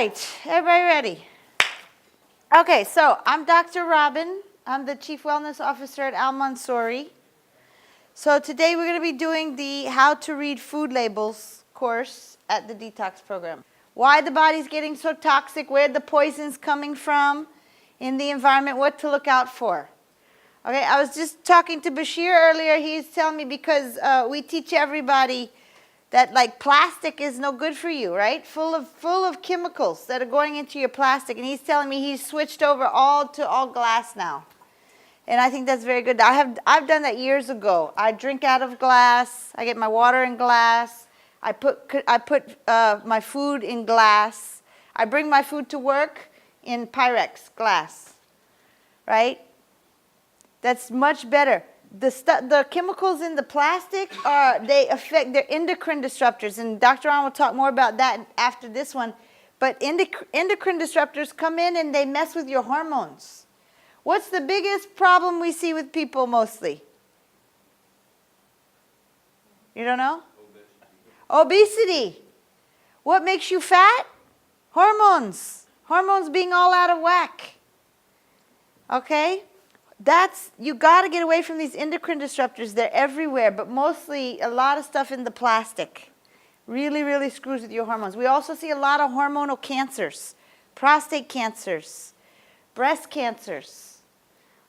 right, everybody ready? Okay, so I'm Dr. Robin. I'm the Chief Wellness Officer at Al Mansouri. So today we're going to be doing the How to Read Food Labels course at the Detox program. Why the body's getting so toxic, where the poison's coming from in the environment, what to look out for. Okay, I was just talking to Bashir earlier. He's telling me because we teach everybody that like plastic is no good for you, right? Full of chemicals that are going into your plastic. And he's telling me he's switched over to all glass now. And I think that's very good. I've done that years ago. I drink out of glass. I get my water in glass. I put my food in glass. I bring my food to work in Pyrex glass, right? That's much better. The chemicals in the plastic they're endocrine disruptors, and Dr. Ron will talk more about that after this one. But endocrine disruptors come in and they mess with your hormones. What's the biggest problem we see with people mostly? You don't know? Obesity. What makes you fat? Hormones. Hormones being all out of whack. Okay? You got to get away from these endocrine disruptors. They're everywhere, but mostly a lot of stuff in the plastic. Really, really screws with your hormones. We also see a lot of hormonal cancers, prostate cancers, breast cancers,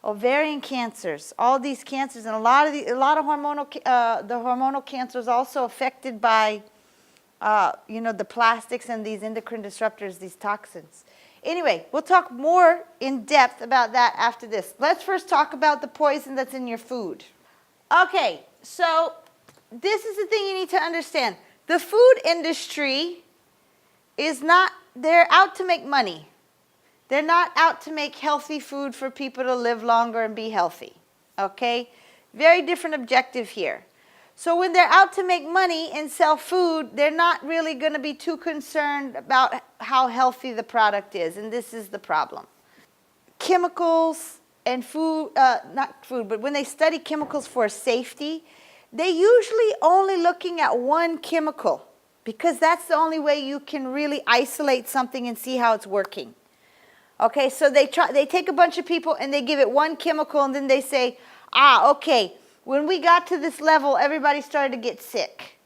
ovarian cancers, all these cancers, and a lot of hormonal cancers also affected by the plastics and these endocrine disruptors, these toxins. Anyway, we'll talk more in depth about that after this. Let's first talk about the poison that's in your food. Okay, so this is the thing you need to understand. The food industry they're out to make money. They're not out to make healthy food for people to live longer and be healthy. Okay? Very different objective here. So when they're out to make money and sell food, they're not really going to be too concerned about how healthy the product is. And this is the problem. Chemicals and food, not food, but when they study chemicals for safety, they're usually only looking at one chemical because that's the only way you can really isolate something and see how it's working. Okay, so they take a bunch of people and they give it one chemical and then they say, okay, when we got to this level, everybody started to get sick.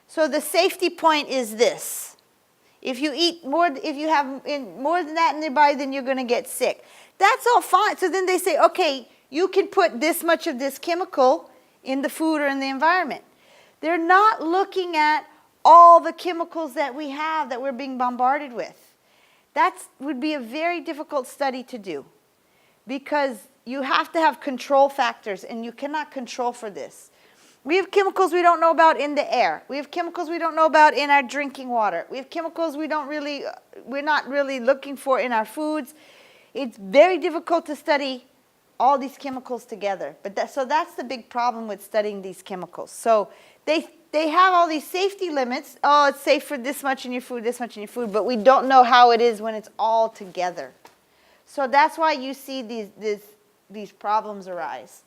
So the safety point is this. If you have more than that in your body, then you're going to get sick. That's all fine. So then they say, okay, you can put this much of this chemical in the food or in the environment. They're not looking at all the chemicals that we have that we're being bombarded with. That would be a very difficult study to do because you have to have control factors, and you cannot control for this. We have chemicals we don't know about in the air. We have chemicals we don't know about in our drinking water. We have chemicals we're not really looking for in our foods. It's very difficult to study all these chemicals together. So that's the big problem with studying these chemicals. So they have all these safety limits. Oh, it's safe for this much in your food, this much in your food, but we don't know how it is when it's all together. So that's why you see these problems arise.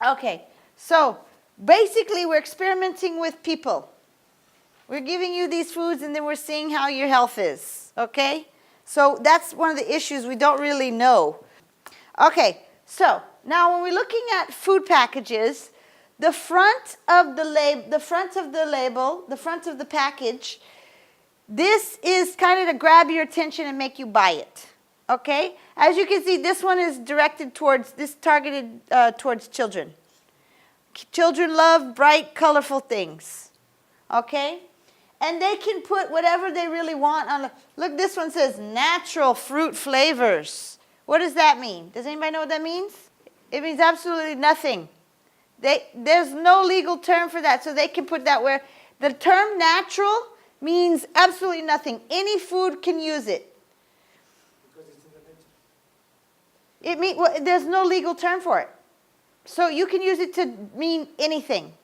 Okay, so basically we're experimenting with people. We're giving you these foods and then we're seeing how your health is, okay? So that's one of the issues we don't really know. Okay, so now when we're looking at food packages, the front of the label, the front of the package, this is kind of to grab your attention and make you buy it. Okay, as you can see, this one is targeted towards children. Children love bright, colorful things. Okay, and they can put whatever they really want on. Look, this one says natural fruit flavors. What does that mean? Does anybody know what that means? It means absolutely nothing. There's no legal term for that, so they can put that where the term natural means absolutely nothing. Any food can use it. There's no legal term for it. So you can use it to mean anything.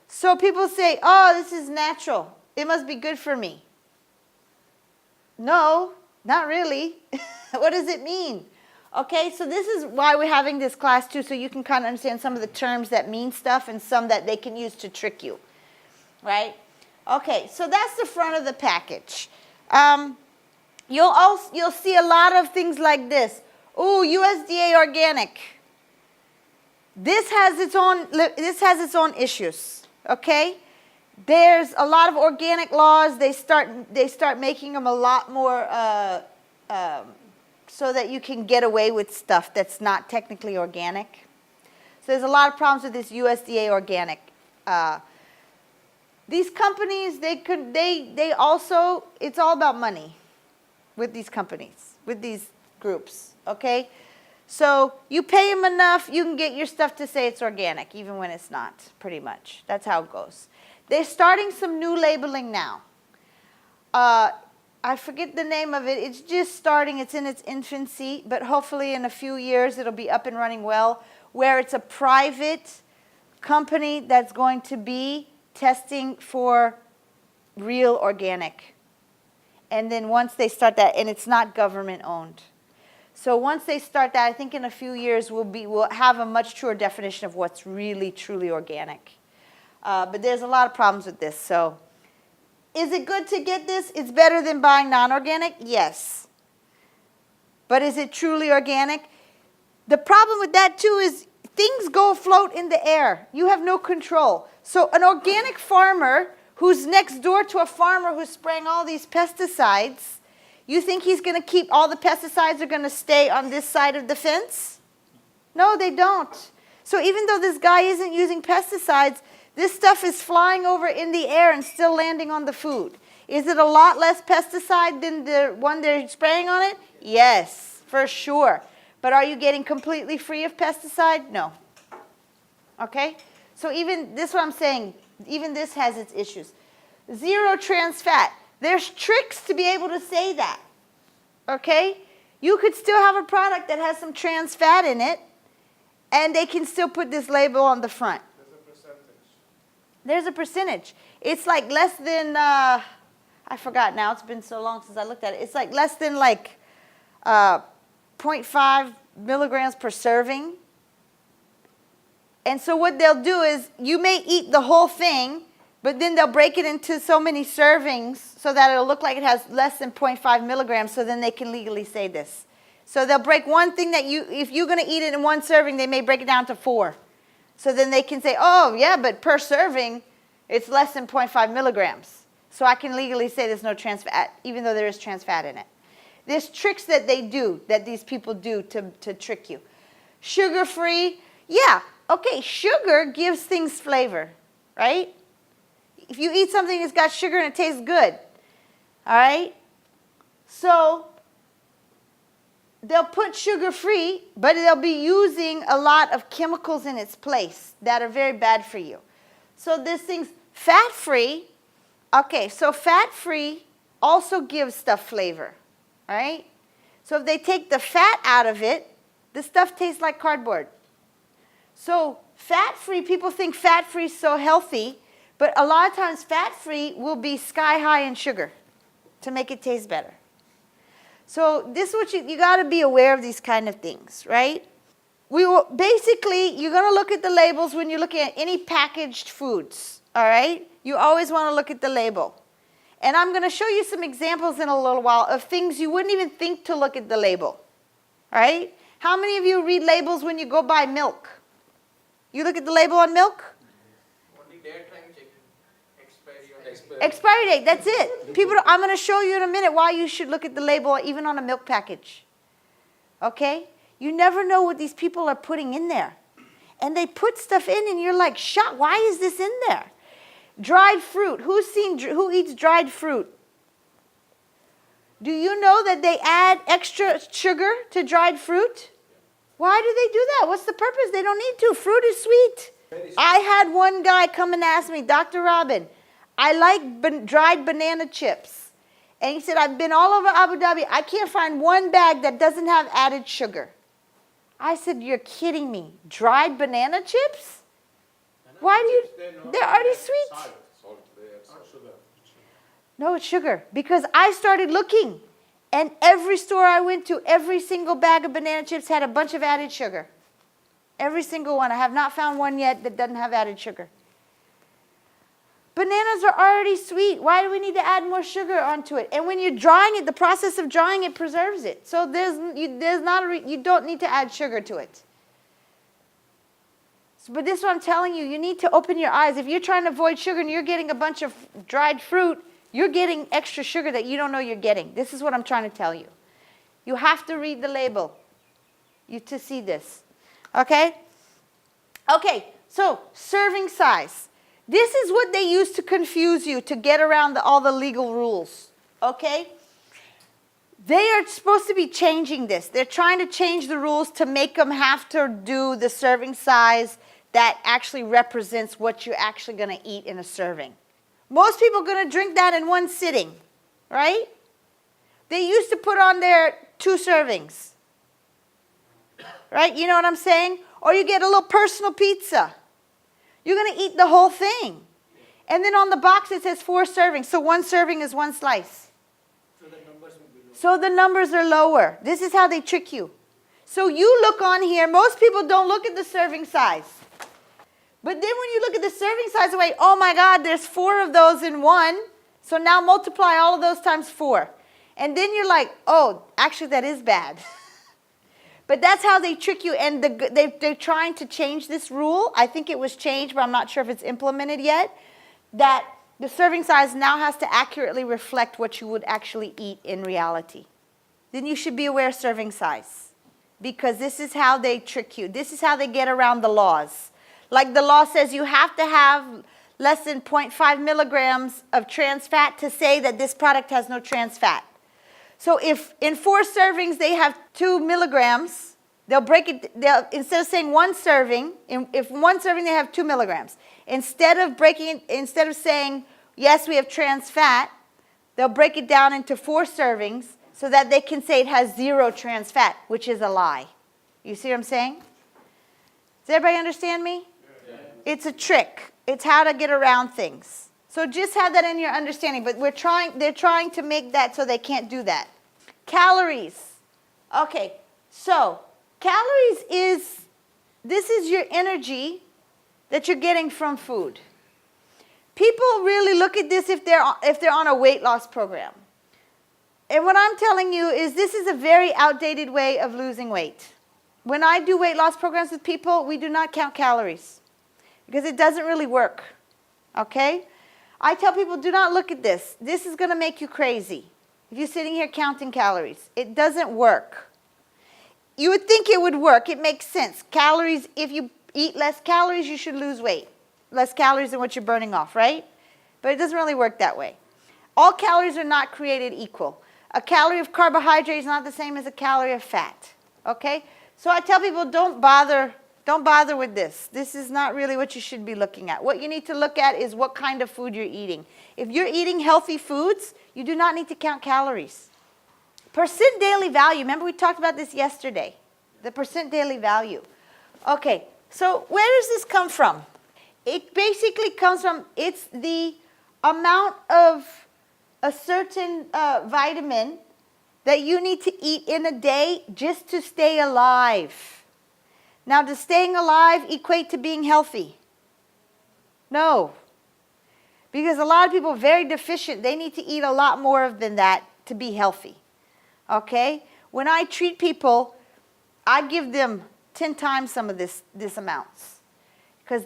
So people say, oh, this is natural. It must be good for me. No, not really. What does it mean? Okay, so this is why we're having this class too, so you can kind of understand some of the terms that mean stuff and some that they can use to trick you. Right? Okay, so that's the front of the package. You'll see a lot of things like this. Ooh, USDA Organic. This has its own issues, okay? There's a lot of organic laws. They start making them a lot more so that you can get away with stuff that's not technically organic. So there's a lot of problems with this USDA Organic. These companies, they also, it's all about money with these companies, with these groups, okay? So you pay them enough, you can get your stuff to say it's organic, even when it's not, pretty much. That's how it goes. They're starting some new labeling now. I forget the name of it. It's just starting. It's in its infancy, but hopefully in a few years it'll be up and running well, where it's a private company that's going to be testing for real organic. And then once they start that, and it's not government owned. So once they start that, I think in a few years we'll have a much truer definition of what's really, truly organic. But there's a lot of problems with this. So is it good to get this? It's better than buying non-organic? Yes. But is it truly organic? The problem with that too is things go afloat in the air. You have no control. So an organic farmer who's next door to a farmer who's spraying all these pesticides, you think he's going to keep all the pesticides are going to stay on this side of the fence? No, they don't. So even though this guy isn't using pesticides, this stuff is flying over in the air and still landing on the food. Is it a lot less pesticide than the one they're spraying on it? Yes, for sure. But are you getting completely free of pesticide? No. Okay? So even this is what I'm saying, even this has its issues. Zero trans fat. There's tricks to be able to say that. Okay? You could still have a product that has some trans fat in it, and they can still put this label on the front. There's a percentage. It's like less than, I forgot now. It's been so long since I looked at it. It's like less than like 0.5 milligrams per serving. And so what they'll do is you may eat the whole thing, but then they'll break it into so many servings so that it'll look like it has less than 0.5 milligrams, so then they can legally say this. So they'll break one thing that if you're going to eat it in one serving, they may break it down to 4. So then they can say, oh, yeah, but per serving, it's less than 0.5 milligrams. So I can legally say there's no trans fat, even though there is trans fat in it. There's tricks that they do, that these people do to trick you. Sugar-free, yeah, okay, sugar gives things flavor, right? If you eat something that's got sugar and it tastes good, all right? So they'll put sugar-free, but they'll be using a lot of chemicals in its place that are very bad for you. So this thing's fat-free. Okay, so fat-free also gives stuff flavor, right? So if they take the fat out of it, the stuff tastes like cardboard. So fat-free, people think fat-free is so healthy, but a lot of times fat-free will be sky-high in sugar to make it taste better. So this is what you got to be aware of, these kind of things, right? Basically, you're going to look at the labels when you're looking at any packaged foods, all right? You always want to look at the label. And I'm going to show you some examples in a little while of things you wouldn't even think to look at the label, all right? How many of you read labels when you go buy milk? You look at the label on milk? Only daytime checking. Expiry date, that's it. People, I'm going to show you in a minute why you should look at the label even on a milk package. Okay? You never know what these people are putting in there. And they put stuff in and you're like, shocked, why is this in there? Dried fruit. Who eats dried fruit? Do you know that they add extra sugar to dried fruit? Why do they do that? What's the purpose? They don't need to. Fruit is sweet. I had one guy come and ask me, Dr. Robin, I like dried banana chips. And he said, I've been all over Abu Dhabi. I can't find one bag that doesn't have added sugar. I said, you're kidding me. Dried banana chips? Why do you? They're already sweet. No, it's sugar. Because I started looking. And every store I went to, every single bag of banana chips had a bunch of added sugar. Every single one. I have not found one yet that doesn't have added sugar. Bananas are already sweet. Why do we need to add more sugar onto it? And when you're drying it, the process of drying it preserves it. So you don't need to add sugar to it. But this is what I'm telling you. You need to open your eyes. If you're trying to avoid sugar and you're getting a bunch of dried fruit, you're getting extra sugar that you don't know you're getting. This is what I'm trying to tell you. You have to read the label to see this. Okay? Okay, so serving size. This is what they use to confuse you, to get around all the legal rules. Okay? They are supposed to be changing this. They're trying to change the rules to make them have to do the serving size that actually represents what you're actually going to eat in a serving. Most people are going to drink that in one sitting, right? They used to put on there 2 servings, right? You know what I'm saying? Or you get a little personal pizza. You're going to eat the whole thing. And then on the box it says 4 servings. So 1 serving is 1 slice. So the numbers will be low. So the numbers are lower. This is how they trick you. So you look on here. Most people don't look at the serving size. But then when you look at the serving size, wait, oh my God, there's 4 of those in one. So now multiply all of those times 4. And then you're like, oh, actually that is bad. But that's how they trick you, and they're trying to change this rule. I think it was changed, but I'm not sure if it's implemented yet, that the serving size now has to accurately reflect what you would actually eat in reality. Then you should be aware of serving size, because this is how they trick you. This is how they get around the laws. Like the law says you have to have less than 0.5 milligrams of trans fat to say that this product has no trans fat. So if in 4 servings they have 2 milligrams, they'll break it, instead of saying 1 serving, if 1 serving they have 2 milligrams. Instead of saying, yes, we have trans fat, they'll break it down into 4 servings so that they can say it has 0 trans fat, which is a lie. You see what I'm saying? Does everybody understand me? Yeah. It's a trick. It's how to get around things. So just have that in your understanding. But they're trying to make that so they can't do that. Calories. Okay, so calories this is your energy that you're getting from food. People really look at this if they're on a weight loss program. And what I'm telling you is this is a very outdated way of losing weight. When I do weight loss programs with people, we do not count calories because it doesn't really work. Okay? I tell people, do not look at this. This is going to make you crazy. If you're sitting here counting calories, it doesn't work. You would think it would work. It makes sense. Calories, if you eat less calories, you should lose weight. Less calories than what you're burning off, right? But it doesn't really work that way. All calories are not created equal. A calorie of carbohydrate is not the same as a calorie of fat. Okay? So I tell people, don't bother with this. This is not really what you should be looking at. What you need to look at is what kind of food you're eating. If you're eating healthy foods, you do not need to count calories. Percent daily value. Remember we talked about this yesterday. The percent daily value. Okay, so where does this come from? It basically comes from, it's the amount of a certain vitamin that you need to eat in a day just to stay alive. Now, does staying alive equate to being healthy? No. Because a lot of people are very deficient. They need to eat a lot more than that to be healthy. Okay? When I treat people, I give them 10 times some of this amounts. Because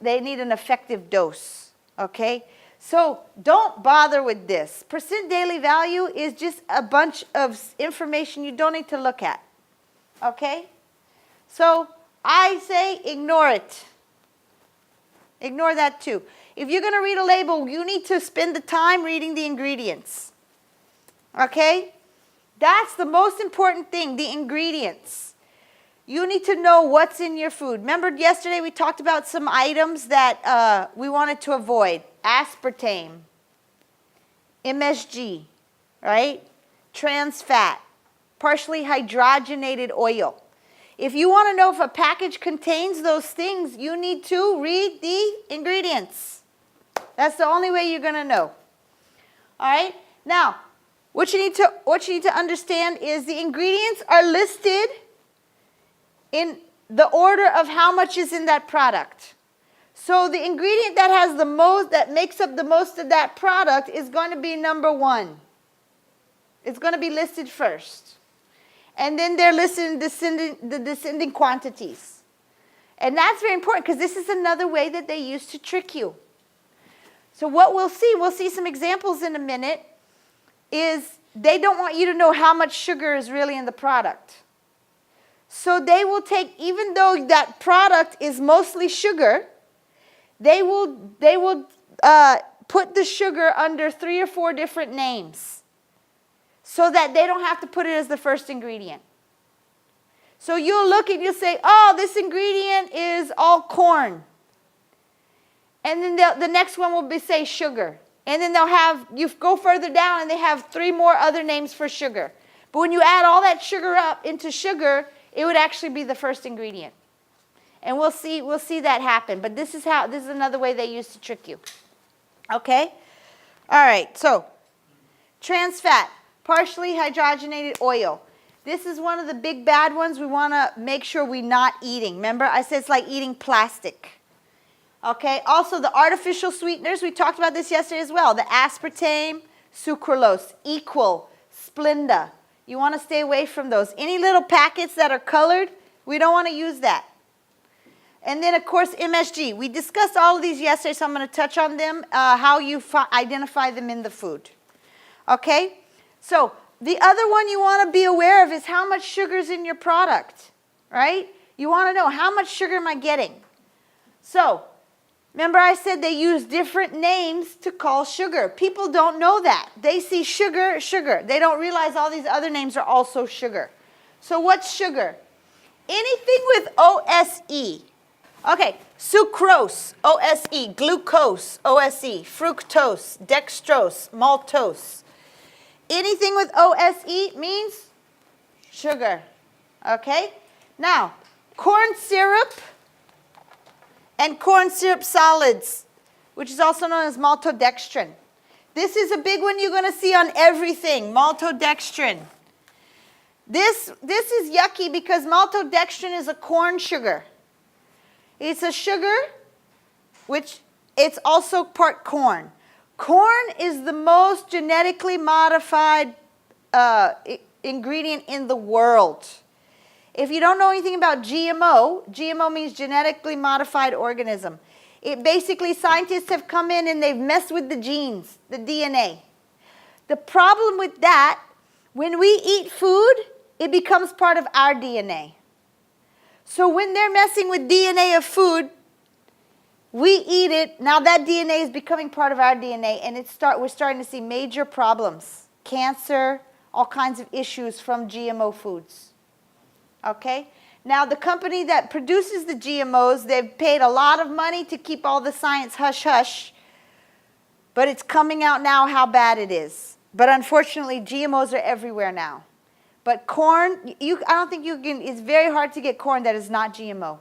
they need an effective dose. Okay? So don't bother with this. Percent daily value is just a bunch of information you don't need to look at. Okay? So I say ignore it. Ignore that too. If you're going to read a label, you need to spend the time reading the ingredients. Okay? That's the most important thing, the ingredients. You need to know what's in your food. Remember yesterday we talked about some items that we wanted to avoid. Aspartame, MSG, right? Trans fat, partially hydrogenated oil. If you want to know if a package contains those things, you need to read the ingredients. That's the only way you're going to know. All right? Now, what you need to understand is the ingredients are listed in the order of how much is in that product. So the ingredient that has the most, that makes up the most of that product is going to be number 1. It's going to be listed first. And then they're listed in the descending quantities. And that's very important because this is another way that they use to trick you. So what we'll see some examples in a minute, is they don't want you to know how much sugar is really in the product. So they will take, even though that product is mostly sugar, they will put the sugar under 3 or 4 different names so that they don't have to put it as the first ingredient. So you'll look and you'll say, oh, this ingredient is all corn. And then the next one will be, say, sugar. And then they'll have, you go further down and they have 3 more other names for sugar. But when you add all that sugar up into sugar, it would actually be the first ingredient. And we'll see that happen. But this is another way they use to trick you. Okay? All right, so trans fat, partially hydrogenated oil. This is one of the big bad ones we want to make sure we're not eating. Remember, I said it's like eating plastic. Okay, also the artificial sweeteners, we talked about this yesterday as well. The aspartame, sucralose, Equal, Splenda. You want to stay away from those. Any little packets that are colored, we don't want to use that. And then, of course, MSG. We discussed all of these yesterday, so I'm going to touch on them, how you identify them in the food. Okay? So the other one you want to be aware of is how much sugar is in your product, right? You want to know, how much sugar am I getting? So remember I said they use different names to call sugar. People don't know that. They see sugar, sugar. They don't realize all these other names are also sugar. So what's sugar? Anything with OSE. Okay, sucrose, OSE, glucose, OSE, fructose, dextrose, maltose. Anything with OSE means sugar. Okay? Now, corn syrup and corn syrup solids, which is also known as maltodextrin. This is a big one you're going to see on everything, maltodextrin. This is yucky because maltodextrin is a corn sugar. It's a sugar, which it's also part corn. Corn is the most genetically modified ingredient in the world. If you don't know anything about GMO, GMO means genetically modified organism. It basically, scientists have come in and they've messed with the genes, the DNA. The problem with that, when we eat food, it becomes part of our DNA. So when they're messing with DNA of food, we eat it. Now that DNA is becoming part of our DNA, and we're starting to see major problems. Cancer, all kinds of issues from GMO foods. Okay? Now the company that produces the GMOs, they've paid a lot of money to keep all the science hush-hush, but it's coming out now how bad it is. But unfortunately, GMOs are everywhere now. But corn, I don't think you can, it's very hard to get corn that is not GMO.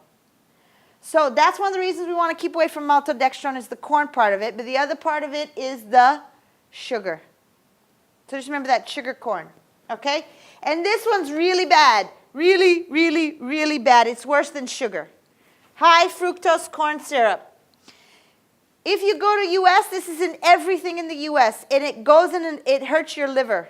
So that's one of the reasons we want to keep away from maltodextrin is the corn part of it, but the other part of it is the sugar. So just remember that, sugar corn, okay? And this one's really bad, really, really, really bad. It's worse than sugar. High fructose corn syrup. If you go to U.S., this is in everything in the U.S., and it goes in and it hurts your liver.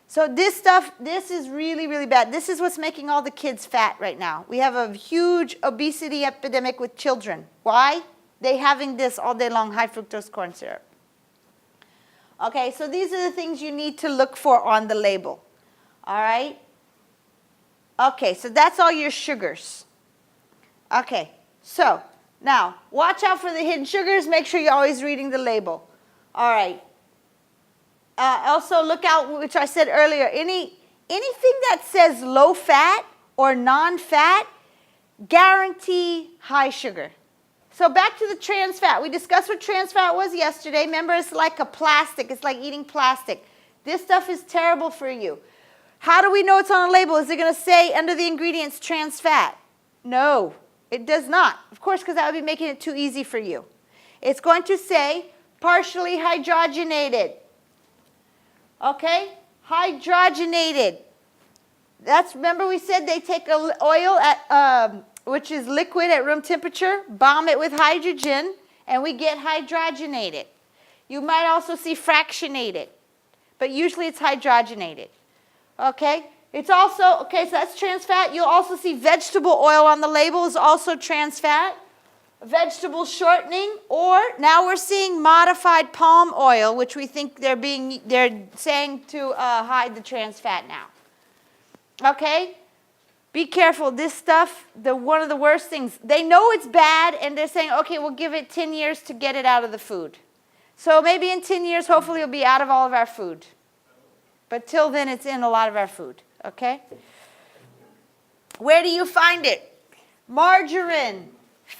So this stuff, this is really, really bad. This is what's making all the kids fat right now. We have a huge obesity epidemic with children. Why? They're having this all day long, high fructose corn syrup. Okay, so these are the things you need to look for on the label. All right? Okay, so that's all your sugars. Okay, so now watch out for the hidden sugars. Make sure you're always reading the label. All right. Also look out, which I said earlier, anything that says low fat or non-fat, guarantee high sugar. So back to the trans fat. We discussed what trans fat was yesterday. Remember, it's like a plastic. It's like eating plastic. This stuff is terrible for you. How do we know it's on a label? Is it going to say under the ingredients trans fat? No, it does not. Of course, because that would be making it too easy for you. It's going to say partially hydrogenated. Okay, hydrogenated. Remember we said they take oil at which is liquid at room temperature, bomb it with hydrogen, and we get hydrogenated. You might also see fractionated, but usually it's hydrogenated. Okay? It's also, okay, so that's trans fat. You'll also see vegetable oil on the label is also trans fat. Vegetable shortening, or now we're seeing modified palm oil, which we think they're saying to hide the trans fat now. Okay? Be careful. This stuff, one of the worst things, they know it's bad, and they're saying, okay, we'll give it 10 years to get it out of the food. So maybe in 10 years, hopefully it'll be out of all of our food. But till then, it's in a lot of our food. Okay? Where do you find it? Margarine.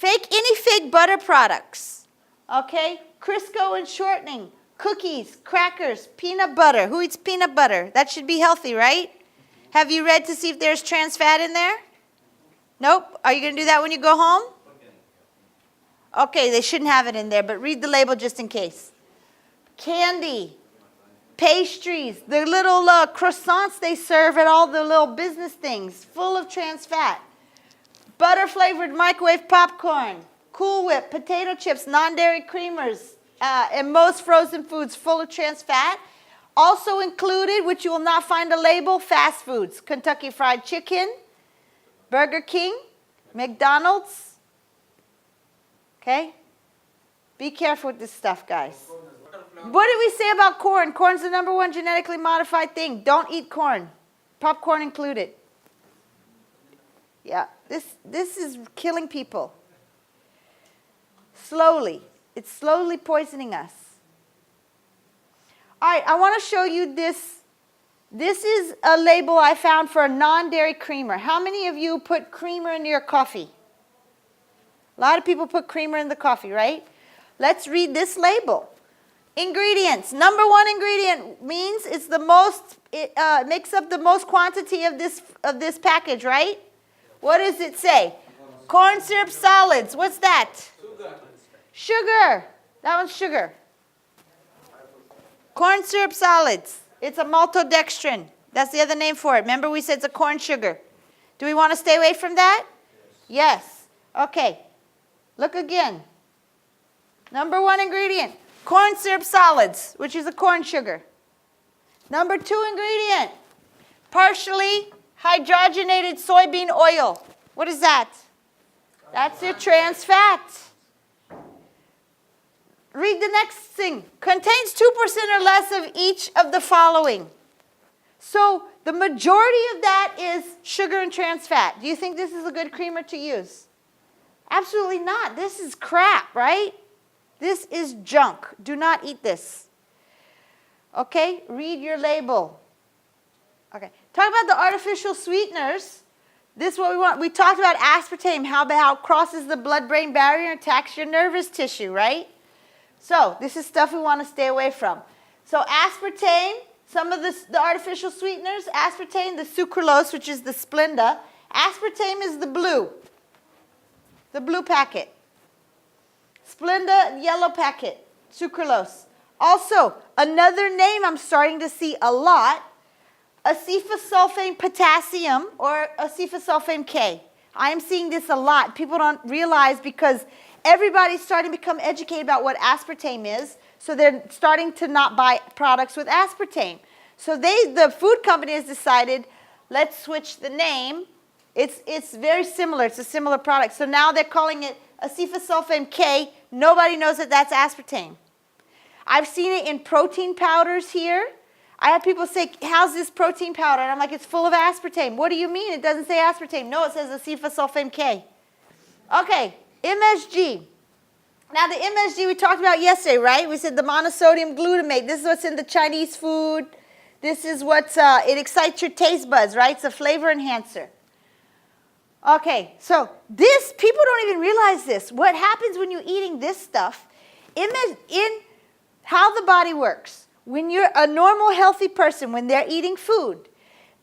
Any fake butter products. Okay? Crisco and shortening. Cookies, crackers, peanut butter. Who eats peanut butter? That should be healthy, right? Have you read to see if there's trans fat in there? Nope. Are you going to do that when you go home? Okay, they shouldn't have it in there, but read the label just in case. Candy, pastries, the little croissants they serve at all the little business things, full of trans fat. Butter-flavored microwave popcorn, Cool Whip, potato chips, non-dairy creamers, and most frozen foods full of trans fat. Also included, which you will not find a label, fast foods. Kentucky Fried Chicken, Burger King, McDonald's. Okay? Be careful with this stuff, guys. What did we say about corn? Corn's the #1 genetically modified thing. Don't eat corn. Popcorn included. Yeah, this is killing people. Slowly. It's slowly poisoning us. All right, I want to show you this. This is a label I found for a non-dairy creamer. How many of you put creamer into your coffee? A lot of people put creamer in the coffee, right? Let's read this label. Ingredients. #1 ingredient means it's the most. It makes up the most quantity of this package, right? What does it say? Corn syrup solids. What's that? Sugar. That one's sugar. Corn syrup solids. It's a maltodextrin. That's the other name for it. Remember we said it's a corn sugar. Do we want to stay away from that? Yes. Okay. Look again. #1 ingredient. Corn syrup solids, which is a corn sugar. #2 ingredient. Partially hydrogenated soybean oil. What is that? That's your trans fat. Read the next thing. Contains 2% or less of each of the following. So the majority of that is sugar and trans fat. Do you think this is a good creamer to use? Absolutely not. This is crap, right? This is junk. Do not eat this. Okay? Read your label. Okay. Talk about the artificial sweeteners. This is what we want. We talked about aspartame, how it crosses the blood-brain barrier and attacks your nervous tissue, right? So this is stuff we want to stay away from. So aspartame, some of the artificial sweeteners, aspartame, the sucralose, which is the Splenda. Aspartame is the blue packet. Splenda, yellow packet, sucralose. Also, another name I'm starting to see a lot, acetosulfame potassium or acetosulfame K. I am seeing this a lot. People don't realize because everybody's starting to become educated about what aspartame is, so they're starting to not buy products with aspartame. So the food company has decided, let's switch the name. It's very similar. It's a similar product. So now they're calling it acetosulfame K. Nobody knows that that's aspartame. I've seen it in protein powders here. I have people say, how's this protein powder? And I'm like, it's full of aspartame. What do you mean? It doesn't say aspartame. No, it says acetosulfame K. Okay, MSG. Now the MSG we talked about yesterday, right? We said the monosodium glutamate. This is what's in the Chinese food. This is what, it excites your taste buds, right? It's a flavor enhancer. Okay, so this, people don't even realize this. What happens when you're eating this stuff, in how the body works. When you're a normal, healthy person, when they're eating food,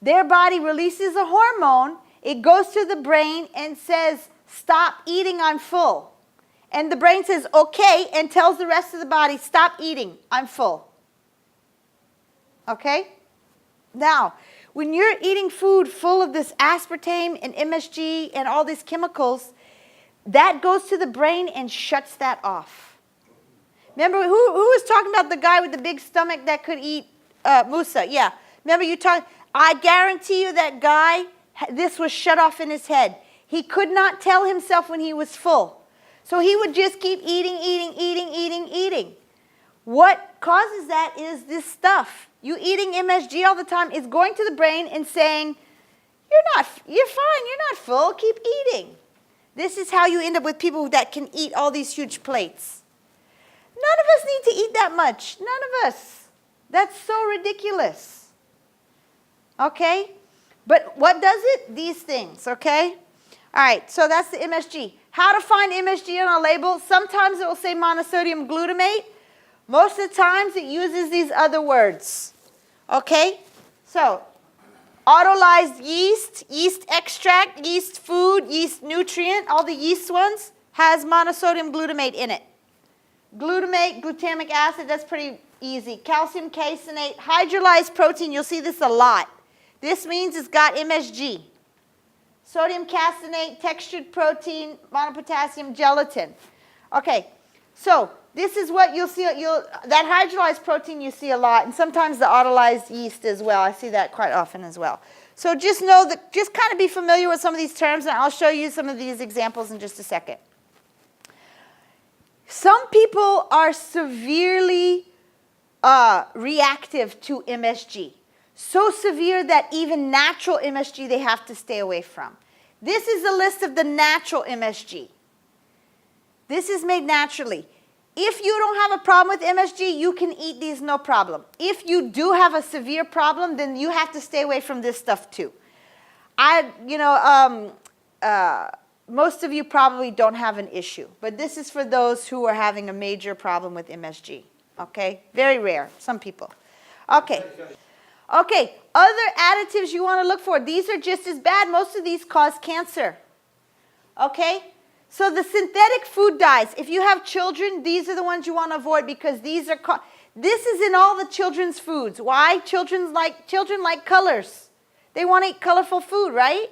their body releases a hormone. It goes to the brain and says, stop eating, I'm full. And the brain says, okay, and tells the rest of the body, stop eating, I'm full. Okay? Now, when you're eating food full of this aspartame and MSG and all these chemicals, that goes to the brain and shuts that off. Remember, who was talking about the guy with the big stomach that could eat Musa? Yeah. Remember you talked, I guarantee you that guy, this was shut off in his head. He could not tell himself when he was full. So he would just keep eating. What causes that is this stuff. You eating MSG all the time is going to the brain and saying, you're fine, you're not full, keep eating. This is how you end up with people that can eat all these huge plates. None of us need to eat that much. None of us. That's so ridiculous. Okay? But what does it? These things, okay? All right, so that's the MSG. How to find MSG on a label? Sometimes it will say monosodium glutamate. Most of the times it uses these other words. Okay? So, autolyzed yeast, yeast extract, yeast food, yeast nutrient, all the yeast ones has monosodium glutamate in it. Glutamate, glutamic acid, that's pretty easy. Calcium caseinate, hydrolyzed protein, you'll see this a lot. This means it's got MSG. Sodium caseinate, textured protein, monopotassium gelatin. Okay, so this is what you'll see. That hydrolyzed protein you see a lot, and sometimes the autolyzed yeast as well. I see that quite often as well. So just know that, just kind of be familiar with some of these terms, and I'll show you some of these examples in just a second. Some people are severely reactive to MSG. So severe that even natural MSG they have to stay away from. This is a list of the natural MSG. This is made naturally. If you don't have a problem with MSG, you can eat these no problem. If you do have a severe problem, then you have to stay away from this stuff too. Most of you probably don't have an issue, but this is for those who are having a major problem with MSG. Okay? Very rare. Some people. Okay. Okay, other additives you want to look for. These are just as bad. Most of these cause cancer. Okay? So the synthetic food dyes, if you have children, these are the ones you want to avoid because these are this is in all the children's foods. Why? Children like colors. They want to eat colorful food, right?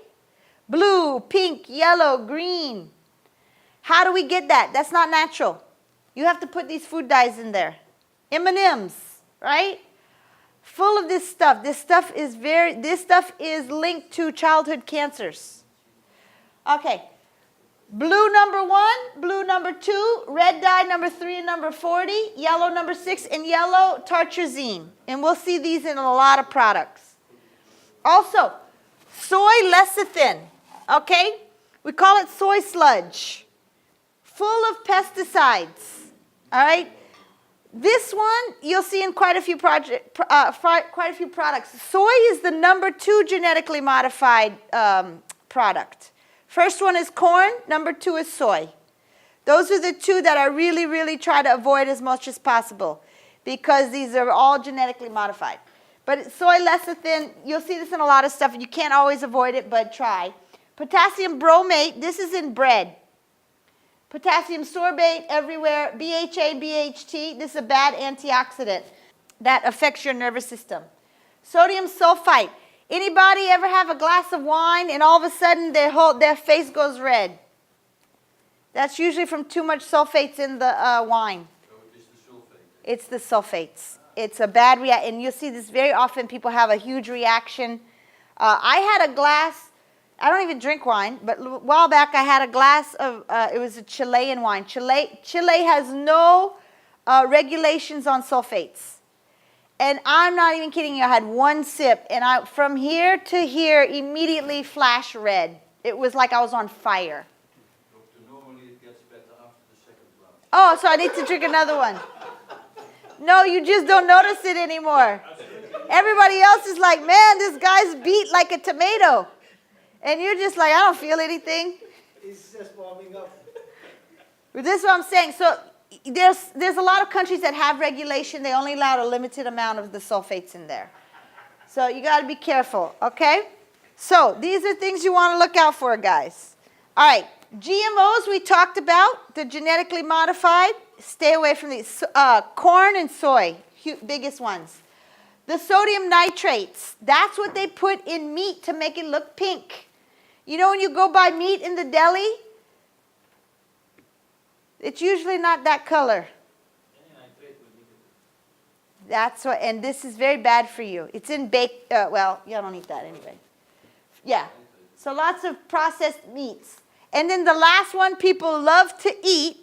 Blue, pink, yellow, green. How do we get that? That's not natural. You have to put these food dyes in there. M&Ms, right? Full of this stuff. This stuff is linked to childhood cancers. Okay. Blue number 1, blue number 2, red dye number 3 and number 40, yellow number 6, and yellow tartrazine. And we'll see these in a lot of products. Also, soy lecithin. Okay? We call it soy sludge. Full of pesticides. All right? This one you'll see in quite a few products. Soy is the number 2 genetically modified product. First one is corn, number 2 is soy. Those are the two that I really try to avoid as much as possible because these are all genetically modified. But soy lecithin, you'll see this in a lot of stuff. You can't always avoid it, but try. Potassium bromate, this is in bread. Potassium sorbate everywhere. BHA, BHT, this is a bad antioxidant that affects your nervous system. Sodium sulfite. Anybody ever have a glass of wine and all of a sudden their face goes red? That's usually from too much sulfates in the wine. So it's the sulfate. It's the sulfates. It's a bad reaction, and you'll see this very often. People have a huge reaction. I had a glass. I don't even drink wine, but a while back I had a glass of, it was a Chilean wine. Chile has no regulations on sulfates. And I'm not even kidding you, I had one sip, and from here to here, immediately flash red. It was like I was on fire. Doctor, normally it gets better after the second glass. Oh, so I need to drink another one. No, you just don't notice it anymore. Everybody else is like, man, this guy's beat like a tomato. And you're just like, I don't feel anything. It's just warming up. But this is what I'm saying. So there's a lot of countries that have regulation. They only allow a limited amount of the sulfates in there. So you got to be careful, okay? So these are things you want to look out for, guys. All right, GMOs we talked about, the genetically modified. Stay away from these. Corn and soy, biggest ones. The sodium nitrates, that's what they put in meat to make it look pink. You know when you go buy meat in the deli, it's usually not that color. That's what, and this is very bad for you. It's in well, you don't eat that anyway. Yeah, so lots of processed meats. And then the last one people love to eat,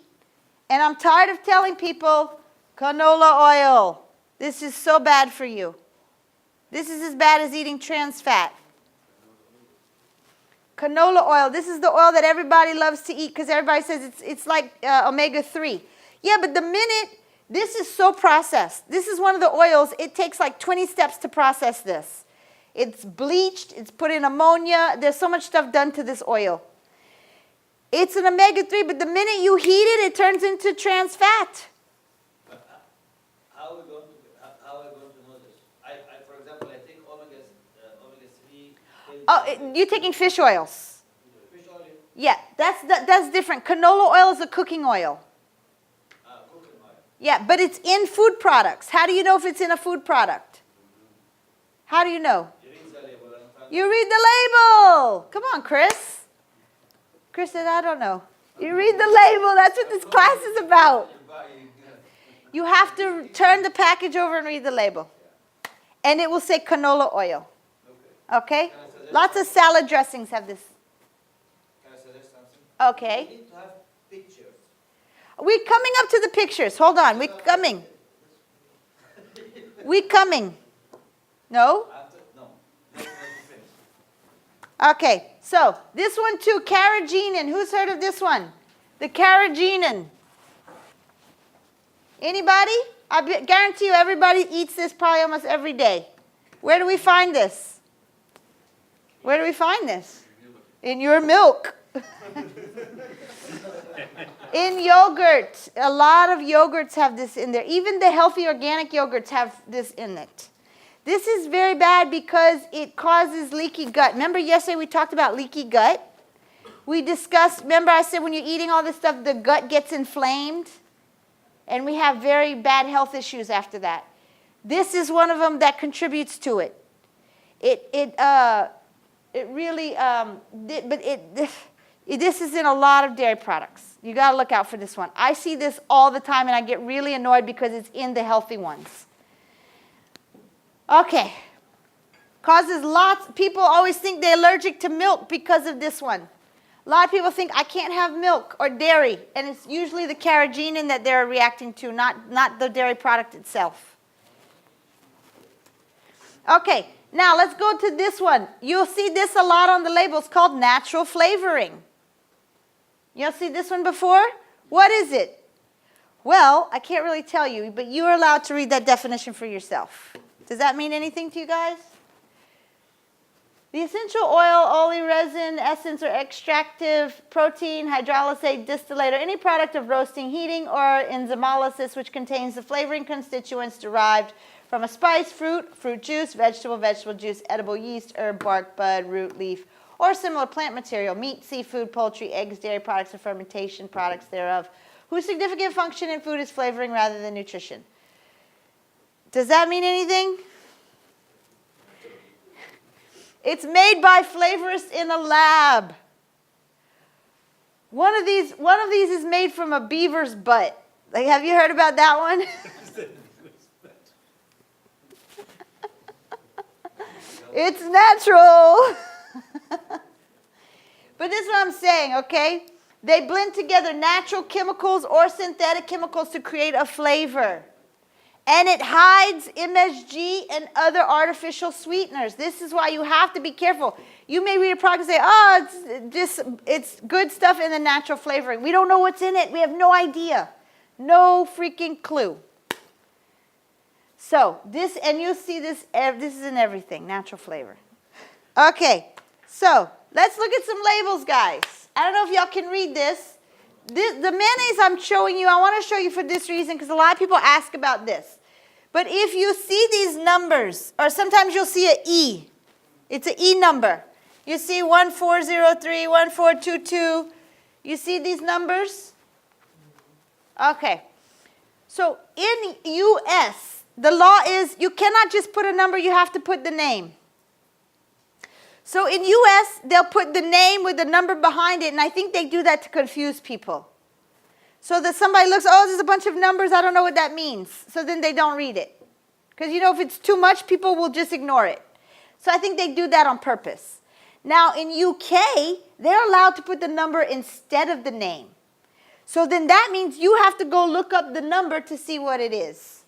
and I'm tired of telling people, canola oil. This is so bad for you. This is as bad as eating trans fat. Canola oil, this is the oil that everybody loves to eat because everybody says it's like omega-3. Yeah, but the minute, this is so processed. This is one of the oils, it takes like 20 steps to process this. It's bleached, it's put in ammonia, there's so much stuff done to this oil. It's an omega-3, but the minute you heat it, it turns into trans fat. How are we going to know this? For example, I take omega-3. Oh, you're taking fish oils. Fish oil? Yeah, that's different. Canola oil is a cooking oil. Cooking oil. Yeah, but it's in food products. How do you know if it's in a food product? How do you know? You read the label. You read the label. Come on, Chris. Chris said, I don't know. You read the label. That's what this class is about. You have to turn the package over and read the label. And it will say canola oil. Okay? Lots of salad dressings have this. Can I suggest something? Okay. We need to have pictures. We're coming up to the pictures. Hold on. We're coming. We're coming. No? No. Let me finish. Okay. So, this one too, Carrageenan. Who's heard of this one? The Carrageenan. Anybody? I guarantee you everybody eats this probably almost every day. Where do we find this? Where do we find this? In your milk. In yogurt. A lot of yogurts have this in there. Even the healthy organic yogurts have this in it. This is very bad because it causes leaky gut. Remember yesterday we talked about leaky gut? We discussed, remember I said when you're eating all this stuff, the gut gets inflamed? And we have very bad health issues after that. This is one of them that contributes to it. It really, this is in a lot of dairy products. You got to look out for this one. I see this all the time and I get really annoyed because it's in the healthy ones. Okay. Causes lots, people always think they're allergic to milk because of this one. A lot of people think I can't have milk or dairy, and it's usually the Carrageenan that they're reacting to, not the dairy product itself. Okay, now let's go to this one. You'll see this a lot on the label. It's called natural flavoring. You'll see this one before? What is it? Well, I can't really tell you, but you are allowed to read that definition for yourself. Does that mean anything to you guys? The essential oil, oleoresin, essence, or extractive protein, hydrolysate, distillate, or any product of roasting, heating, or enzymolysis which contains the flavoring constituents derived from a spice, fruit juice, vegetable juice, edible yeast, herb, bark, bud, root, leaf, or similar plant material, meat, seafood, poultry, eggs, dairy products, or fermentation products thereof, whose significant function in food is flavoring rather than nutrition. Does that mean anything? It's made by flavorists in a lab. One of these is made from a beaver's butt. Like, have you heard about that one? It's natural. But this is what I'm saying, okay? They blend together natural chemicals or synthetic chemicals to create a flavor. And it hides MSG and other artificial sweeteners. This is why you have to be careful. You may read a product and say, oh, it's good stuff in the natural flavoring. We don't know what's in it. We have no idea. No freaking clue. So this, and you'll see this is in everything, natural flavor. Okay, so let's look at some labels, guys. I don't know if y'all can read this. The mayonnaise I'm showing you, I want to show you for this reason because a lot of people ask about this. But if you see these numbers, or sometimes you'll see an E. It's an E number. You see 1403, 1422. You see these numbers? Okay. So in U.S., The law is you cannot just put a number, you have to put the name. So in US, they'll put the name with the number behind it, and I think they do that to confuse people. So that somebody looks, oh, there's a bunch of numbers, I don't know what that means. So then they don't read it. Because you know, if it's too much, people will just ignore it. So I think they do that on purpose. Now in UK, they're allowed to put the number instead of the name. So then that means you have to go look up the number to see what it is.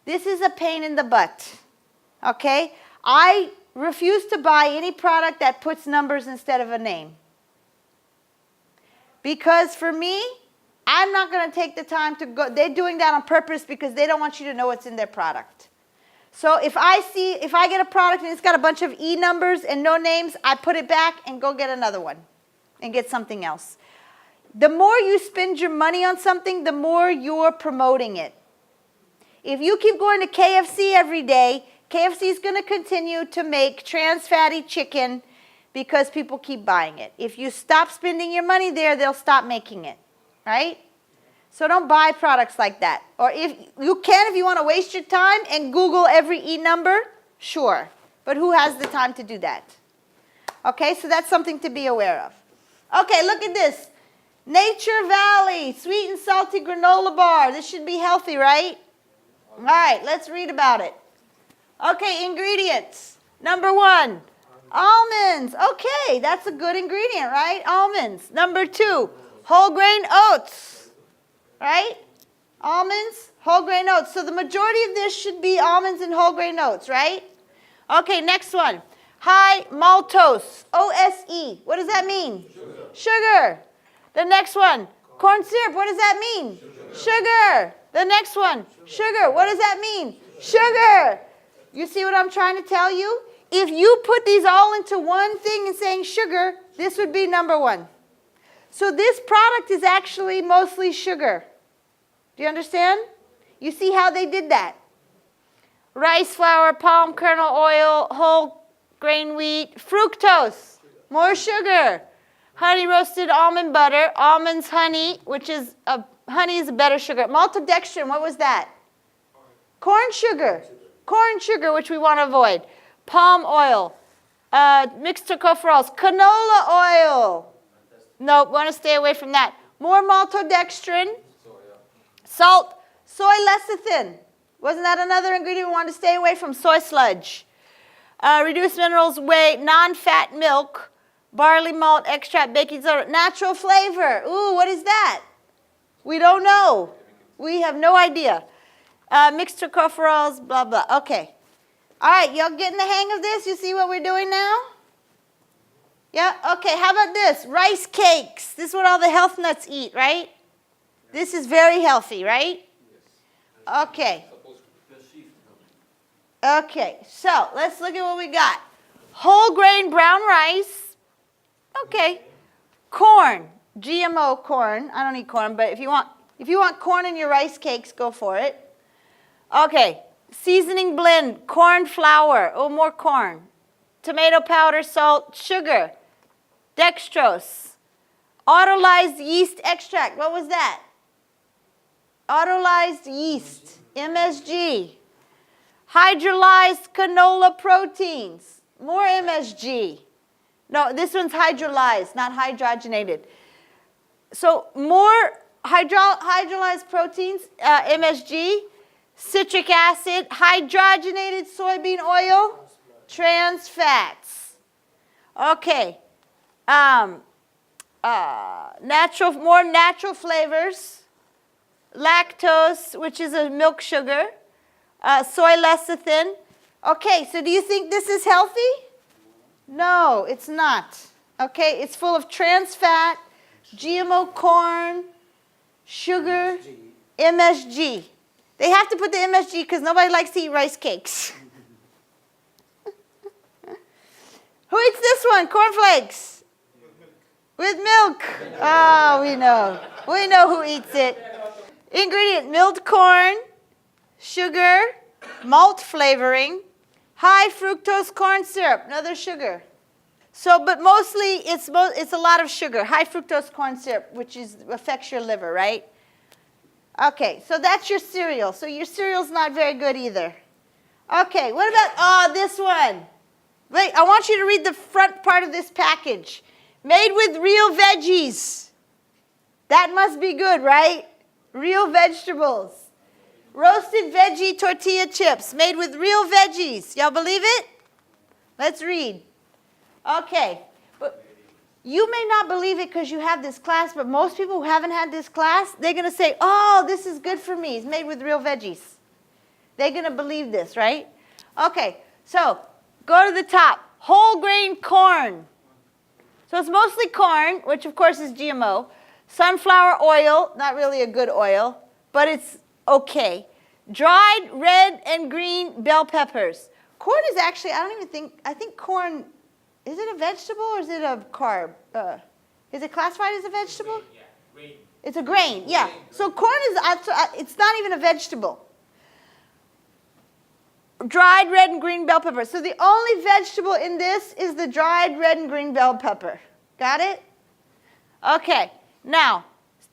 This is a pain in the butt. Okay? I refuse to buy any product that puts numbers instead of a name. Because for me, I'm not going to take the time to go. They're doing that on purpose because they don't want you to know what's in their product. So if I get a product and it's got a bunch of E numbers and no names, I put it back and go get another one and get something else. The more you spend your money on something, the more you're promoting it. If you keep going to KFC every day, KFC is going to continue to make trans fatty chicken because people keep buying it. If you stop spending your money there, they'll stop making it, right? So don't buy products like that. Or if you want to waste your time and Google every E number, sure. But who has the time to do that? Okay, so that's something to be aware of. Okay, look at this. Nature Valley, sweet and salty granola bar. This should be healthy, right? All right, let's read about it. Okay, ingredients. Number 1, almonds. Okay, that's a good ingredient, right? Almonds. Number 2, whole grain oats, right? Almonds, whole grain oats. So the majority of this should be almonds and whole grain oats, right? Okay, next one. High maltose, O-S-E. What does that mean? Sugar. The next one, corn syrup. What does that mean? Sugar. The next one, sugar. What does that mean? Sugar. You see what I'm trying to tell you? If you put these all into one thing and saying sugar, this would be number 1. So this product is actually mostly sugar. Do you understand? You see how they did that? Rice flour, palm kernel oil, whole grain wheat, fructose, more sugar, honey roasted almond butter, almonds, honey, which is honey is a better sugar. Maltodextrin, what was that? Corn sugar. Corn sugar, which we want to avoid. Palm oil, mixed tocopherols, canola oil. No, want to stay away from that. More maltodextrin, salt, soy lecithin. Wasn't that another ingredient we want to stay away from? Soy sludge. Reduced minerals, whey, non-fat milk, barley malt extract, baking soda, natural flavor. Ooh, what is that? We don't know. We have no idea. Mixed tocopherols, blah, blah. Okay. All right, y'all getting the hang of this? You see what we're doing now? Yeah? Okay, how about this? Rice cakes. This is what all the health nuts eat, right? This is very healthy, right? Okay. Okay, so let's look at what we got. Whole grain brown rice. Okay. Corn. GMO corn. I don't eat corn, but if you want corn in your rice cakes, go for it. Okay, seasoning blend, corn flour, oh, more corn, tomato powder, salt, sugar, dextrose, autolyzed yeast extract, what was that? Autolyzed yeast, MSG, hydrolyzed canola proteins, more MSG. No, this one's hydrolyzed, not hydrogenated. So more hydrolyzed proteins, MSG, citric acid, hydrogenated soybean oil, trans fats. Okay. More natural flavors, lactose, which is a milk sugar, soy lecithin. Okay, so do you think this is healthy? No, it's not. Okay, it's full of trans fat, GMO corn, sugar, MSG. They have to put the MSG because nobody likes to eat rice cakes. Who eats this one? Cornflakes. With milk. Oh, we know. We know who eats it. Ingredient, milled corn, sugar, malt flavoring, high fructose corn syrup, another sugar. So, but mostly it's a lot of sugar, high fructose corn syrup, which affects your liver, right? Okay, so that's your cereal. So your cereal's not very good either. Okay, what about, this one? Wait, I want you to read the front part of this package. Made with real veggies. That must be good, right? Real vegetables. Roasted veggie tortilla chips made with real veggies. Y'all believe it? Let's read. Okay. But you may not believe it because you have this class, but most people who haven't had this class, they're going to say, oh, this is good for me. It's made with real veggies. They're going to believe this, right? Okay. So go to the top. Whole grain corn. So it's mostly corn, which of course is GMO. Sunflower oil, not really a good oil, but it's okay. Dried red and green bell peppers. Corn is actually, I think corn, is it a vegetable or is it a carb? Is it classified as a vegetable? Yeah, grain. It's a grain, yeah. So corn is, it's not even a vegetable. Dried red and green bell pepper. So the only vegetable in this is the dried red and green bell pepper. Got it? Okay. Now,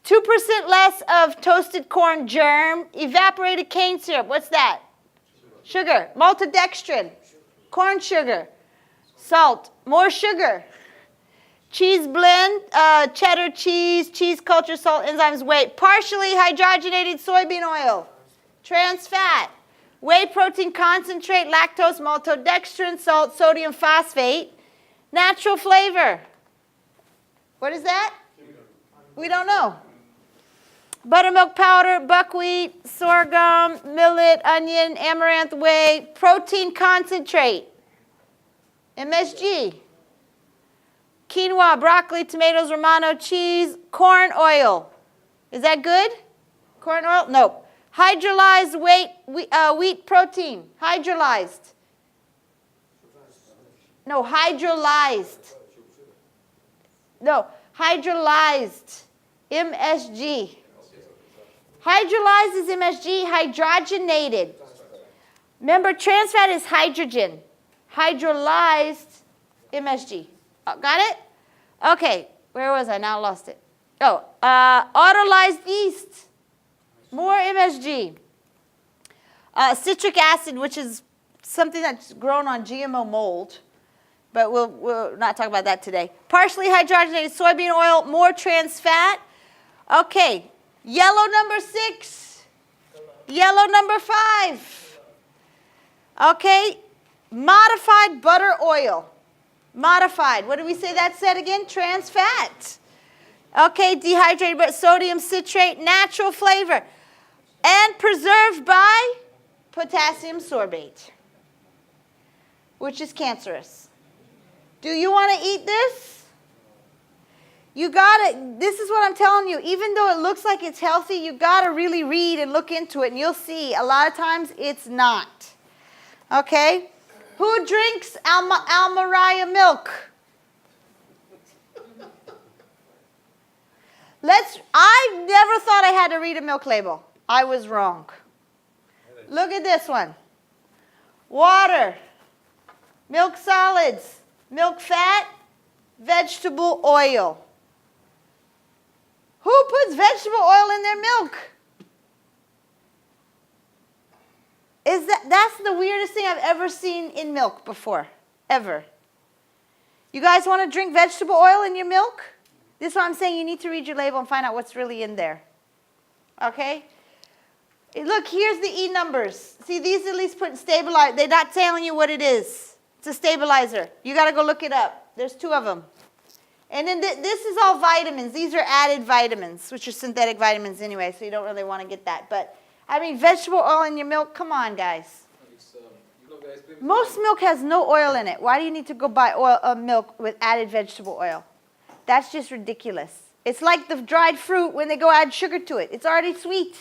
2% less of toasted corn germ, evaporated cane syrup. What's that? Sugar. Maltodextrin. Corn sugar. Salt. More sugar. Cheese blend, cheddar cheese, cheese culture, salt, enzymes, whey. Partially hydrogenated soybean oil. Trans fat. Whey protein concentrate, lactose, maltodextrin, salt, sodium phosphate. Natural flavor. What is that? We don't know. Buttermilk powder, buckwheat, sorghum, millet, onion, amaranth whey, protein concentrate, MSG, quinoa, broccoli, tomatoes, Romano cheese, corn oil. Is that good? Corn oil? Nope. Hydrolyzed wheat protein. Hydrolyzed. No, hydrolyzed. No, hydrolyzed. MSG. Hydrolyzed is MSG, hydrogenated. Remember, trans fat is hydrogen. Hydrolyzed MSG. Oh, got it? Okay, where was I? Now I lost it. Oh, autolyzed yeast. More MSG. Citric acid, which is something that's grown on GMO mold. But we'll not talk about that today. Partially hydrogenated soybean oil, more trans fat. Okay, yellow number 6. Yellow number 5. Okay, modified butter oil. Modified. What did we say that said again? Trans fat. Okay, dehydrated but sodium citrate, natural flavor. And preserved by potassium sorbate, which is cancerous. Do you want to eat this? You got to, this is what I'm telling you. Even though it looks like it's healthy, you got to really read and look into it, and you'll see a lot of times it's not. Okay? Who drinks Almaria milk? I never thought I had to read a milk label. I was wrong. Look at this one. Water, milk solids, milk fat, vegetable oil. Who puts vegetable oil in their milk? That's the weirdest thing I've ever seen in milk before, ever. You guys want to drink vegetable oil in your milk? This is what I'm saying. You need to read your label and find out what's really in there. Okay? Look, here's the E numbers. See, these at least put stabilizer. They're not telling you what it is. It's a stabilizer. You got to go look it up. There's 2 of them. And then this is all vitamins. These are added vitamins, which are synthetic vitamins anyway, so you don't really want to get that. But, I mean, vegetable oil in your milk, come on, guys. Most milk has no oil in it. Why do you need to go buy milk with added vegetable oil? That's just ridiculous. It's like the dried fruit when they go add sugar to it. It's already sweet.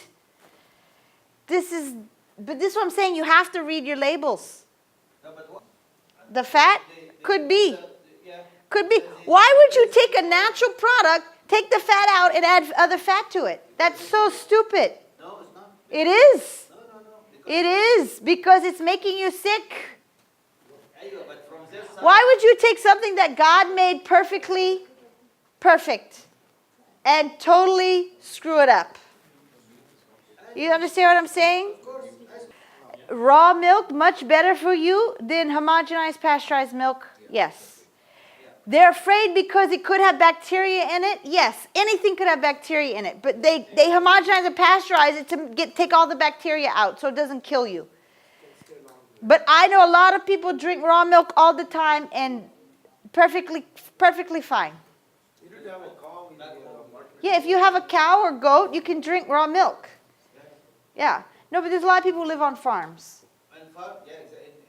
But this is what I'm saying. You have to read your labels. No, but what? The fat? Could be. Could be. Why would you take a natural product, take the fat out, and add other fat to it? That's so stupid. No, it's not. It is. No. It is, because it's making you sick. But from their side, Why would you take something that God made perfectly perfect and totally screw it up? You understand what I'm saying? Raw milk, much better for you than homogenized pasteurized milk? Yes. They're afraid because it could have bacteria in it? Yes. Anything could have bacteria in it. But they homogenize and pasteurize it to take all the bacteria out so it doesn't kill you. But I know a lot of people drink raw milk all the time and perfectly fine. Yeah, if you have a cow or goat, you can drink raw milk. Yeah. No, but there's a lot of people who live on farms.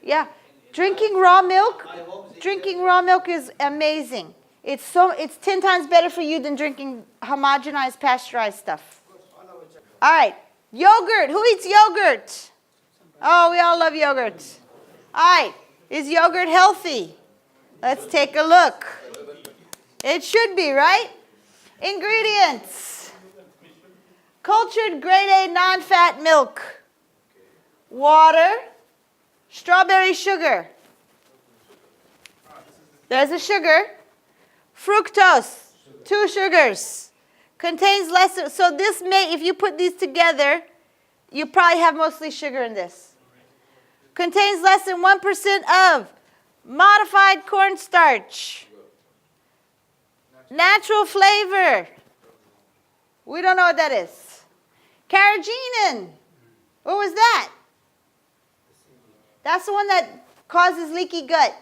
Yeah. Drinking raw milk is amazing. It's 10 times better for you than drinking homogenized pasteurized stuff. All right. Yogurt. Who eats yogurt? Oh, we all love yogurt. All right. Is yogurt healthy? Let's take a look. It should be, right? Ingredients. Cultured grade A non-fat milk. Water. Strawberry sugar. There's a sugar. Fructose. 2 sugars. Contains less. So this may, if you put these together, you probably have mostly sugar in this. Contains less than 1% of modified cornstarch. Natural flavor. We don't know what that is. Carrageenan. What was that? That's the one that causes leaky gut.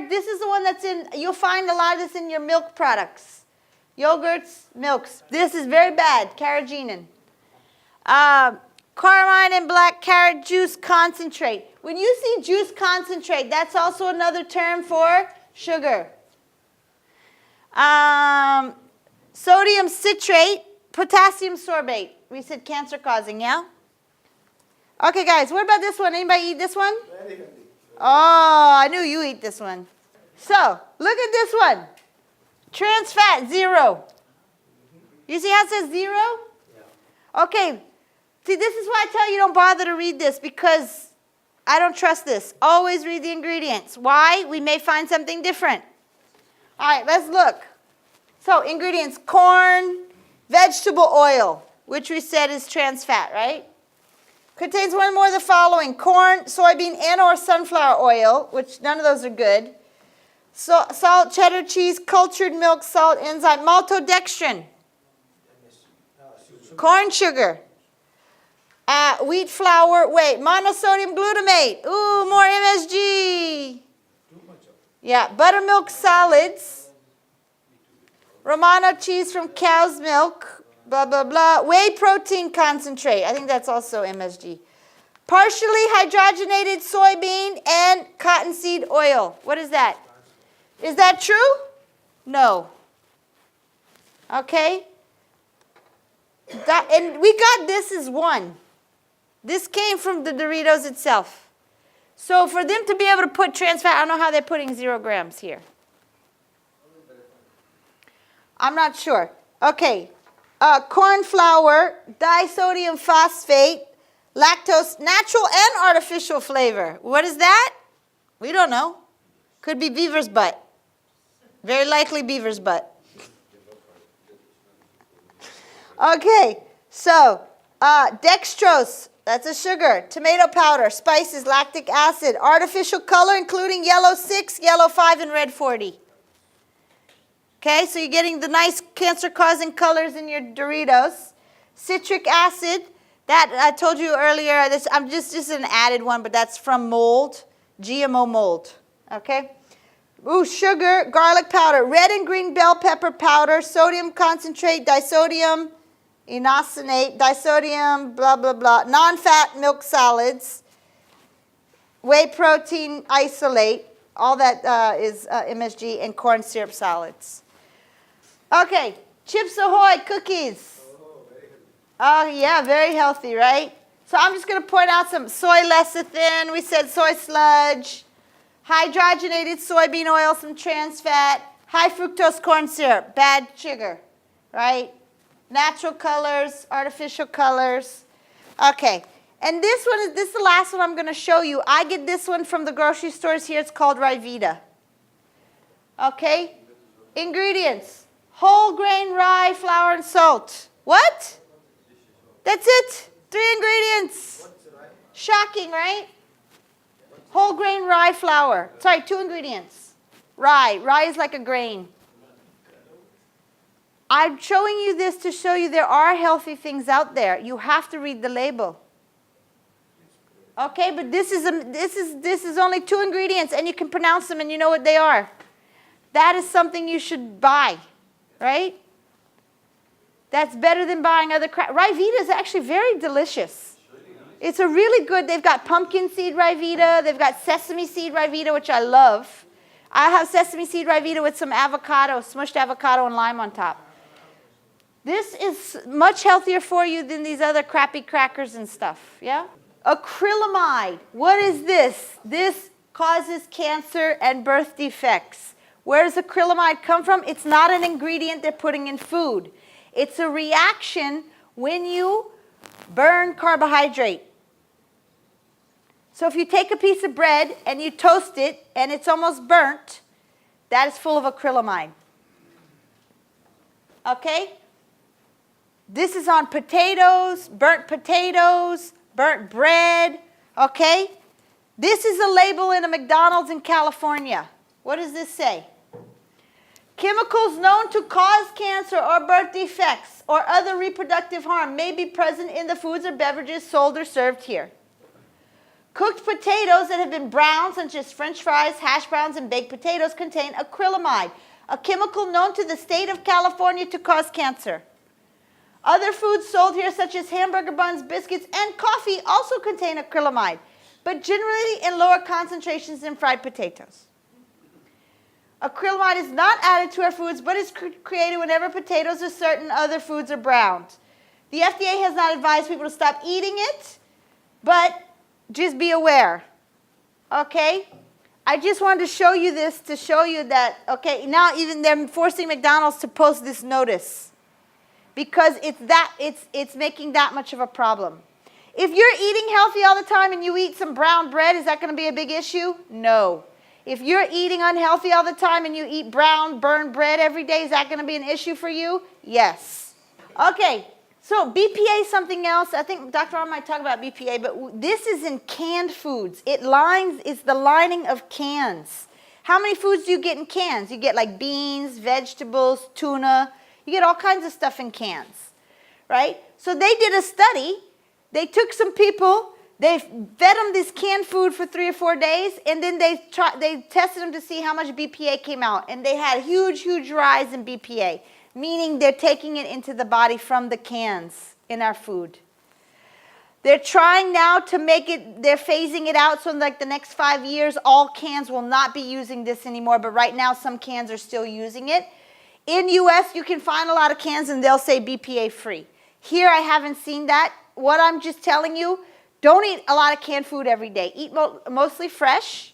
This is the one that's in, you'll find a lot of this in your milk products. Yogurts, milks. This is very bad, carrageenan. Carmine and black carrot juice concentrate. When you see juice concentrate, that's also another term for sugar. Sodium citrate, potassium sorbate. We said cancer causing, yeah? Okay, guys, what about this one? Anybody eat this one? Oh, I knew you eat this one. So, look at this one. Trans fat, 0. You see how it says 0? Yeah. Okay. See, this is why I tell you don't bother to read this, because I don't trust this. Always read the ingredients. Why? We may find something different. All right, let's look. So, ingredients, corn, vegetable oil, which we said is trans fat, right? Contains one more of the following: corn, soybean, and or sunflower oil, which none of those are good. So, salt, cheddar cheese, cultured milk, salt, enzyme, maltodextrin, corn sugar, wheat flour, monosodium glutamate. Ooh, more MSG. Yeah, buttermilk solids, Romano cheese from cow's milk, blah, blah, blah. Whey protein concentrate. I think that's also MSG. Partially hydrogenated soybean and cottonseed oil. What is that? Is that true? No. Okay. And we got this as 1. This came from the Doritos itself. So for them to be able to put trans fat, I don't know how they're putting 0 grams here. I'm not sure. Okay. Corn flour, disodium phosphate, lactose, natural and artificial flavor. What is that? We don't know. Could be beaver's butt. Very likely beaver's butt. Okay, so dextrose, that's a sugar, tomato powder, spices, lactic acid, artificial color including yellow 6, yellow 5, and red 40. Okay, so you're getting the nice cancer-causing colors in your Doritos. Citric acid, that I told you earlier, I'm just an added one, but that's from mold, GMO mold. Okay? Ooh, sugar, garlic powder, red and green bell pepper powder, sodium concentrate, disodium inosinate, disodium, blah, blah, blah, non-fat milk solids, whey protein isolate, all that is MSG, and corn syrup solids. Okay, Chips Ahoy cookies. Oh, yeah, very healthy, right? So I'm just going to point out some soy lecithin. We said soy sludge. Hydrogenated soybean oil, some trans fat. High fructose corn syrup, bad sugar, right? Natural colors, artificial colors. Okay, and this is the last one I'm going to show you. I get this one from the grocery stores here. It's called Vita. Okay, ingredients. Whole grain rye, flour, and salt. What? That's it. 3 ingredients. Shocking, right? Whole grain rye flour. Sorry, 2 ingredients. Rye. Rye is like a grain. I'm showing you this to show you there are healthy things out there. You have to read the label. Okay, but this is only 2 ingredients, and you can pronounce them and you know what they are. That is something you should buy, right? That's better than buying other crap. Rye Vita is actually very delicious. It's a really good, they've got pumpkin seed Rye Vita, they've got sesame seed Rye Vita, which I love. I have sesame seed Rye Vita with some avocado, smushed avocado and lime on top. This is much healthier for you than these other crappy crackers and stuff, yeah? Acrylamide, what is this? This causes cancer and birth defects. Where does acrylamide come from? It's not an ingredient they're putting in food. It's a reaction when you burn carbohydrate. So if you take a piece of bread and you toast it and it's almost burnt, that is full of acrylamide. Okay? This is on potatoes, burnt bread, okay? This is a label in a McDonald's in California. What does this say? Chemicals known to cause cancer or birth defects or other reproductive harm may be present in the foods or beverages sold or served here. Cooked potatoes that have been browned, such as French fries, hash browns, and baked potatoes, contain acrylamide, a chemical known to the state of California to cause cancer. Other foods sold here, such as hamburger buns, biscuits, and coffee, also contain acrylamide, but generally in lower concentrations than fried potatoes. Acrylamide is not added to our foods, but is created whenever potatoes or certain other foods are browned. The FDA has not advised people to stop eating it, but just be aware. Okay? I just wanted to show you this to show you that, okay, now even they're forcing McDonald's to post this notice because it's making that much of a problem. If you're eating healthy all the time and you eat some brown bread, is that going to be a big issue? No. If you're eating unhealthy all the time and you eat brown, burned bread every day, is that going to be an issue for you? Yes. Okay, so BPA is something else. I think Dr. Ron might talk about BPA, but this is in canned foods. It's the lining of cans. How many foods do you get in cans? You get like beans, vegetables, tuna. You get all kinds of stuff in cans, right? So they did a study. They took some people. They fed them this canned food for 3 or 4 days, and then they tested them to see how much BPA came out. And they had huge, huge rise in BPA, meaning they're taking it into the body from the cans in our food. They're trying now to make it, they're phasing it out, so in like the next 5 years, all cans will not be using this anymore, but right now some cans are still using it. In US, you can find a lot of cans and they'll say BPA free. Here, I haven't seen that. What I'm just telling you, don't eat a lot of canned food every day. Eat mostly fresh.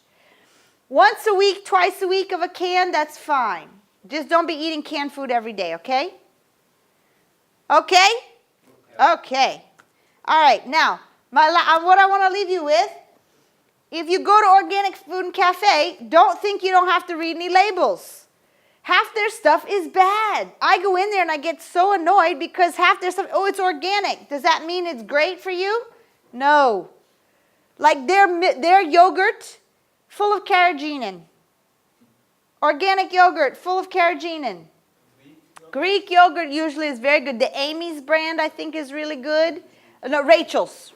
Once a week, twice a week of a can, that's fine. Just don't be eating canned food every day, okay? Okay? Okay. All right, now, what I want to leave you with, if you go to Organic Food and Cafe, don't think you don't have to read any labels. Half their stuff is bad. I go in there and I get so annoyed because half their stuff, oh, it's organic. Does that mean it's great for you? No. Like their yogurt, full of Carrageenan. Organic yogurt, full of Carrageenan. Greek yogurt usually is very good. The Amy's brand, I think, is really good. No, Rachel's.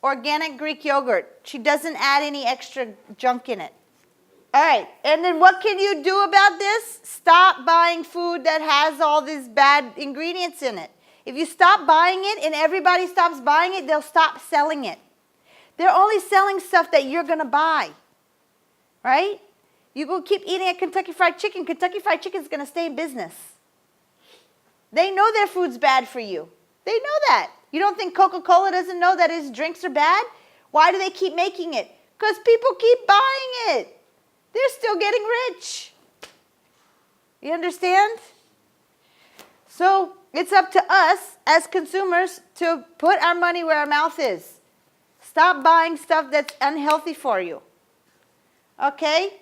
Organic Greek yogurt. She doesn't add any extra junk in it. All right, and then what can you do about this? Stop buying food that has all these bad ingredients in it. If you stop buying it and everybody stops buying it, they'll stop selling it. They're only selling stuff that you're going to buy, right? You go keep eating at Kentucky Fried Chicken. Kentucky Fried Chicken is going to stay in business. They know their food's bad for you. They know that. You don't think Coca-Cola doesn't know that its drinks are bad? Why do they keep making it? Because people keep buying it. They're still getting rich. You understand? So it's up to us as consumers to put our money where our mouth is. Stop buying stuff that's unhealthy for you. Okay?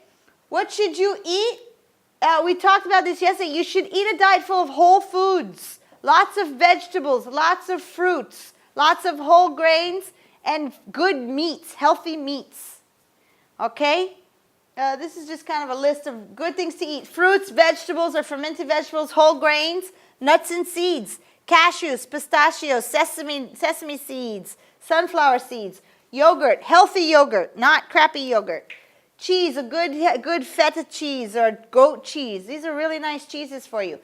What should you eat? We talked about this yesterday. You should eat a diet full of whole foods, lots of vegetables, lots of fruits, lots of whole grains, and good meats, healthy meats. Okay? This is just kind of a list of good things to eat. Fruits, vegetables or fermented vegetables, whole grains, nuts and seeds, cashews, pistachios, sesame seeds, sunflower seeds, yogurt, healthy yogurt, not crappy yogurt. Cheese, a good feta cheese or goat cheese. These are really nice cheeses for you.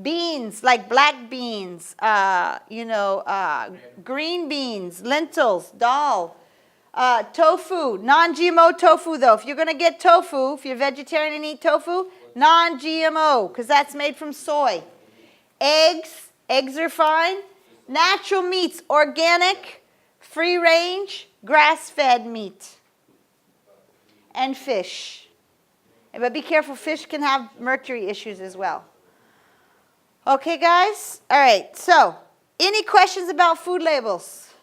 Beans, like black beans, green beans, lentils, dal. Tofu, non-GMO tofu though. If you're going to get tofu, if you're vegetarian and eat tofu, non-GMO, because that's made from soy. Eggs are fine. Natural meats, organic, free range, grass-fed meat. And fish. But be careful, fish can have mercury issues as well. Okay, guys? All right, so any questions about food labels?